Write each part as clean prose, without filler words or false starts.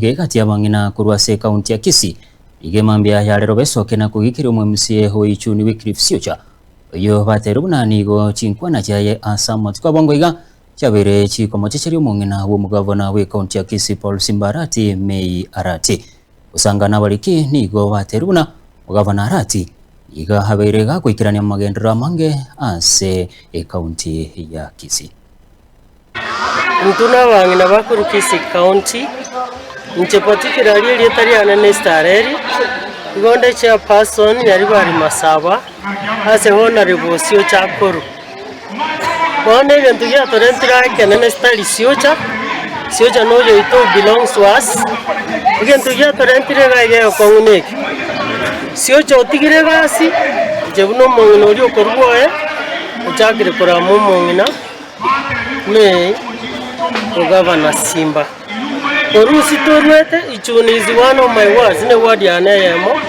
Kati ya bangina kurwase kaunti ya Kisii igemambia yarero besoke na kugikira umwe hoichuni Wycliffe Siocha iyo bateru nigo chinkwana chaye asamot kwa bongoiga chabere chikomo checheri umungina wo mugavana we kaunti ya Kisii Paul Simbarati Mei Arati usangana baliki nigo bateruna mugavana Arati iga haberega kwikirania magendera mange ase kaunti ya Kisii. Ntuna bangina bakuru Kisii County nche particularly lietari anene stareri igonde chairperson yari bari Masaba ase honorable Siocha akuru bone ibintu byatorentira kenene stari Siocha noyo ito belongs to us ibintu byatorentira gaye konguneki Siocha otigire gasi jebuno mungino uri okorwoe uchagire kora mungina me Governor Simba Korusi torwete ichuni is one of my words ne word ya neyemo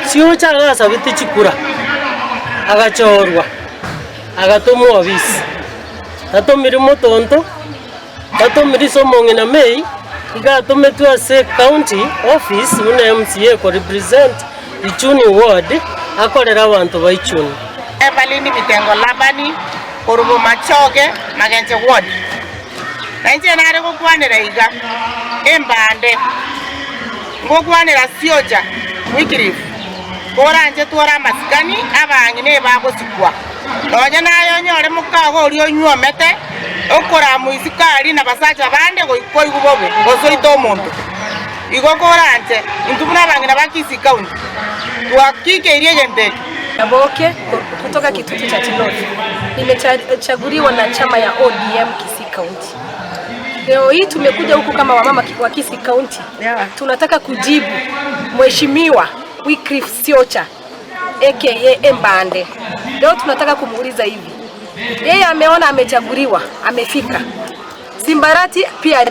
Siocha gasa biti chikura agachorwa agatomo office atomiri motonto atomiri somongina Mei igatomwe tu ase county office une MCA ko represent ichuni ward akorera abantu ba ichuni ebalini bitengo labani korubo machoge magenje ward nanje nare ko kwanira iga embande ngokwanira Siocha Wycliffe koranje tora masikani abangi ne bagosikwa nonya nayo nyore mukago uri onywomete okora muisikari na basacha bande ko igubobo gosoito omuntu igo koranje intubuna abangi na Kisii County tuhakike ile gente Aboke kutoka kitutu cha Tiloni. Nimechaguliwa na chama ya ODM Kisii County. Leo hii tumekuja huku kama wamama wa Kisii County. Tunataka kujibu Mheshimiwa Wycliffe Siocha aka Embande. Leo tunataka kumuuliza hivi. Yeye ameona amechaguliwa, amefika. Simbarati pia